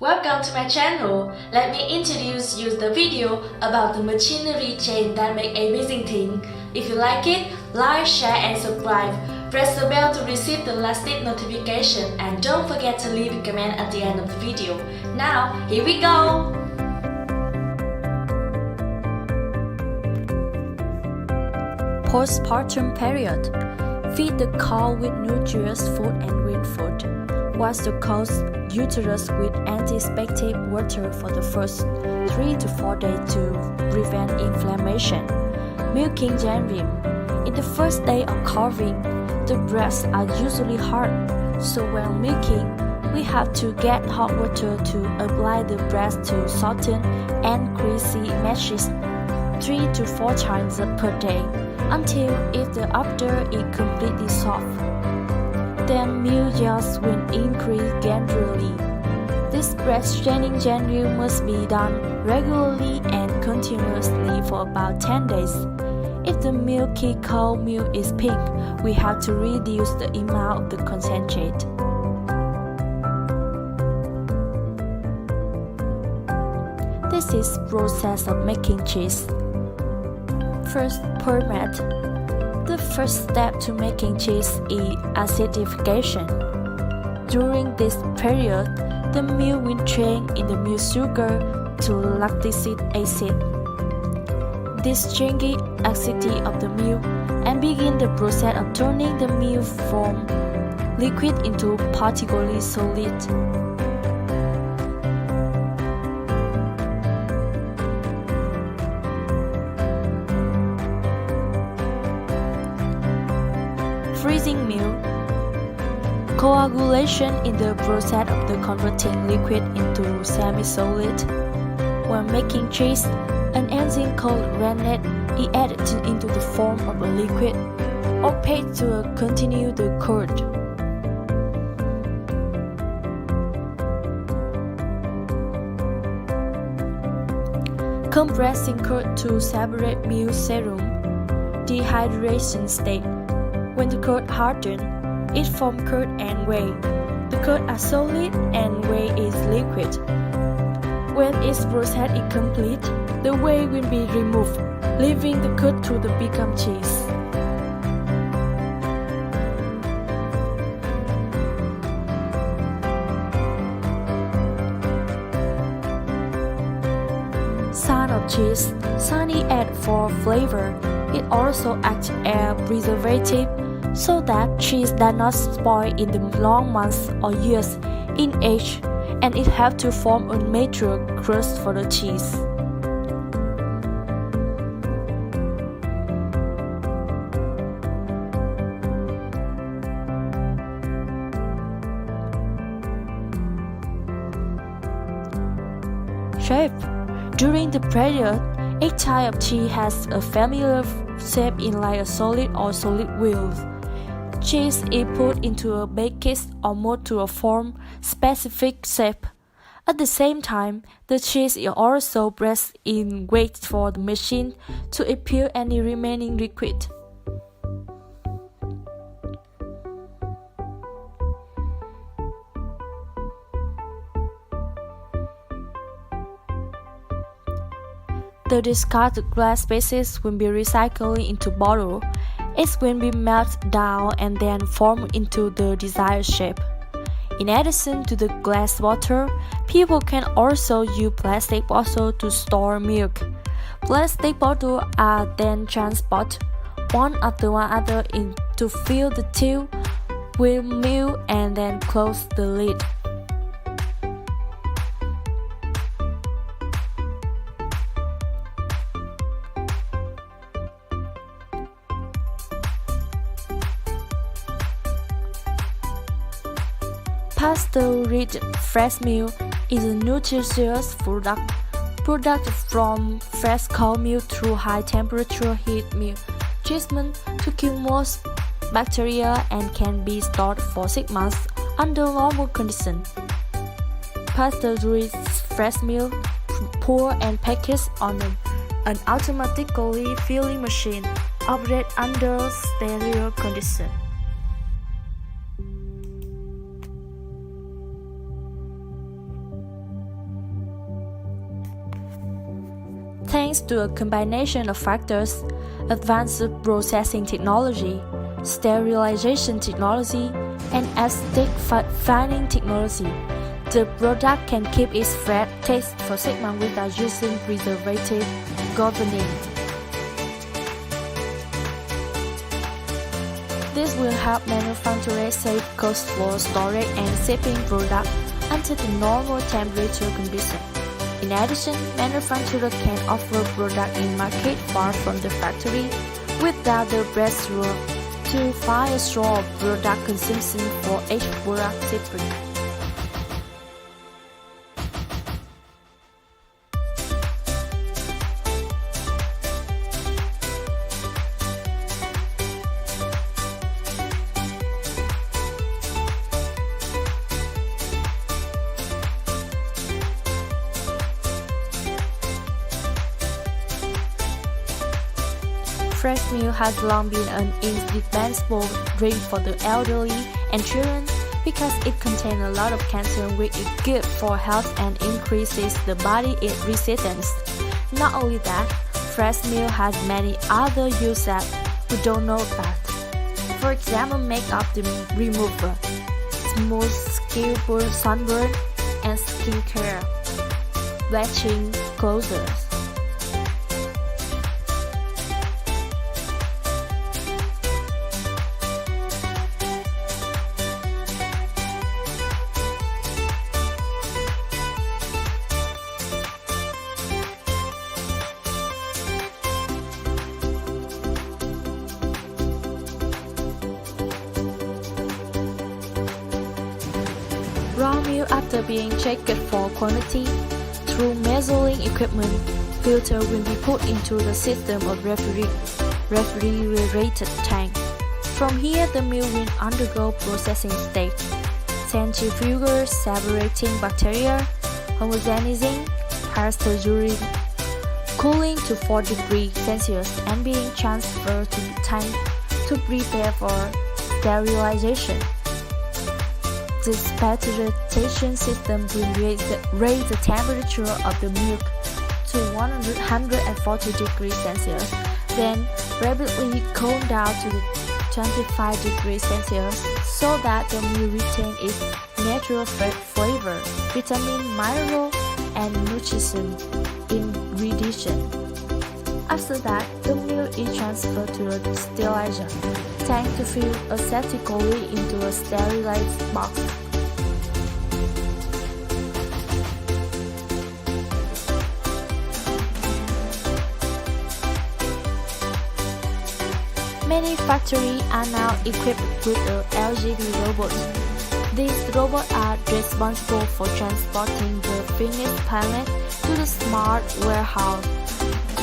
Welcome to my channel. Let me introduce you the video about the machinery chain that make amazing thing. If you like it, like, share and subscribe. Press the bell to receive the latest notification and don't forget to leave a comment at the end of the video. Now, here we go! Postpartum period. Feed the cow with nutritious food and green food. Wash the cow's uterus with antiseptic water for the first 3 to 4 days to prevent inflammation. Milking genuine. In the first day of calving, the breasts are usually hard, so when milking, we have to get hot water to apply the breast to soften and greasy meshes 3 to 4 times per day until if the after is completely soft. Then milk yields will increase gradually. This breast training generally must be done regularly and continuously for about 10 days. If the milky cow milk is pink, we have to reduce the amount of the concentrate. This is process of making cheese. First, ferment. The first step to making cheese is acidification. During this period, the milk will change in the milk sugar to lactic acid. This changes acidity of the milk and begin the process of turning the milk from liquid into particularly solid. Freezing milk. Coagulation in the process of the converting liquid into semi-solid. When making cheese, an enzyme called rennet is added into the form of a liquid, opaque to continue the curd. Compressing curd to separate milk serum. Dehydration state. When the curd hardens, it forms curd and whey. The curd are solid and whey is liquid. When its process is complete, the whey will be removed, leaving the curd to become cheese. Salt of cheese. Salt is added for flavor. It also acts as preservative so that cheese does not spoil in the long months or years in age, and it helps to form a mature crust for the cheese. Shape. During the period, each type of cheese has a familiar shape in like a solid or solid wheels. Cheese is put into a baking or mold to a form specific shape. At the same time, the cheese is also pressed in wait for the machine to expel any remaining liquid. The discarded glass pieces will be recycled into bottle. It will be melted down and then formed into the desired shape. In addition to the glass bottle, people can also use plastic bottles to store milk. Plastic bottles are then transported one after another to fill the tube with milk and then close the lid. Pasteurized fresh milk is a nutritious product from fresh cow milk through high temperature heat milk treatment to kill most bacteria and can be stored for 6 months under normal conditions. Pasteurized fresh milk poured and packaged on an automatically filling machine operated under stereo conditions. Thanks to a combination of factors, advanced processing technology, sterilization technology, and aesthetic fining technology, the product can keep its fresh taste for 6 months without using preservative governing. This will help manufacturers save costs for storage and shipping products until the normal temperature condition. In addition, manufacturers can offer products in market far from the factory without the pressure to find a store of product consumption for each product shipping. Fresh milk has long been an indispensable drink for the elderly and children because it contains a lot of calcium which is good for health and increases the body resistance. Not only that, fresh milk has many other uses that we don't know about. For example, makeup remover, smooth skin sunburn, and skincare, bleaching clothes. Raw milk, after being checked for quality through measuring equipment, filter will be put into the system of refrigerated tank. From here, the milk will undergo processing stage, centrifugal separating bacteria, homogenizing, pasteurizing, cooling to 4 degrees Celsius, and being transferred to the tank to prepare for sterilization. This pasteurization system will raise the temperature of the milk to 140 degrees Celsius, then rapidly cool down to 25 degrees Celsius so that the milk retains its natural flavor, vitamin, mineral, and nutrition ingredient. After that, the milk is transferred to a sterilizer tank to fill aseptically into a sterilized box. Many factories are now equipped with a LGV robot. These robots are responsible for transporting the finished pallet to the smart warehouse,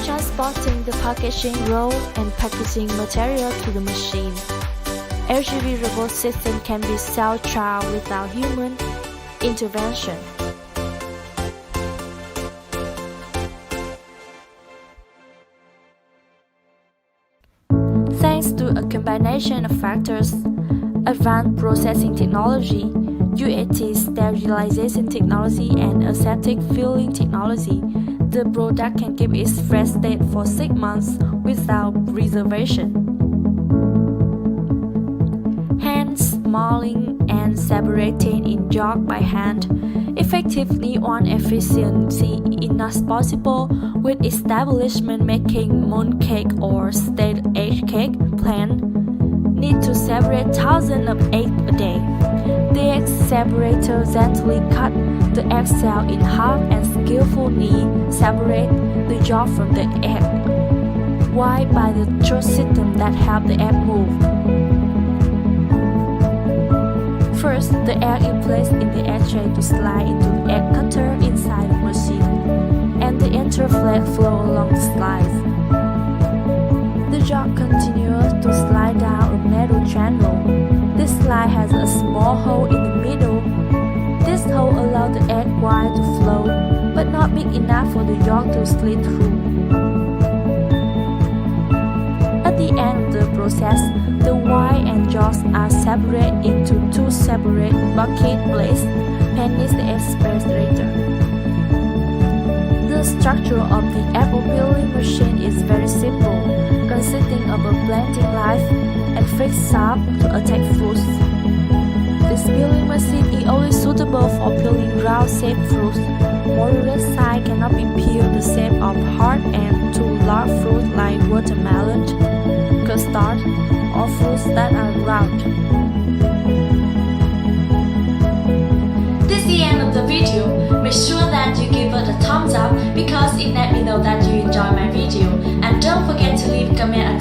transporting the packaging roll and packaging material to the machine. LGV robot system can be self-trial without human intervention. Thanks to a combination of factors, advanced processing technology, UAT sterilization technology, and aseptic filling technology, the product can keep its fresh state for 6 months without preservation. Hand smalling and separating in jug by hand, effectively on efficiency is not possible with establishment making mooncake or state-aged cake plant need to separate thousands of eggs a day. The egg separator gently cut the egg cell in half and skillfully separate the yolk from the egg, while by the throat system that helps the egg move. First, the egg is placed in the egg tray to slide into the egg cutter inside the machine, and the interflow flow along the slice. The yolk continues to slide down a narrow channel. This slide has a small hole in the middle. This hole allows the egg white to flow, but not big enough for the yolk to slip through. At the end of the process, the white and yolks are separated into 2 separate bucket plates beneath the express. The structure of the egg will without shaped fruits. Moderate size cannot be peeled the shape of heart, and too large fruits like watermelon, custard, or fruits that are round. This is the end of the video. Make sure that you give it a thumbs up because it let me know that you enjoy my video. And don't forget to leave a comment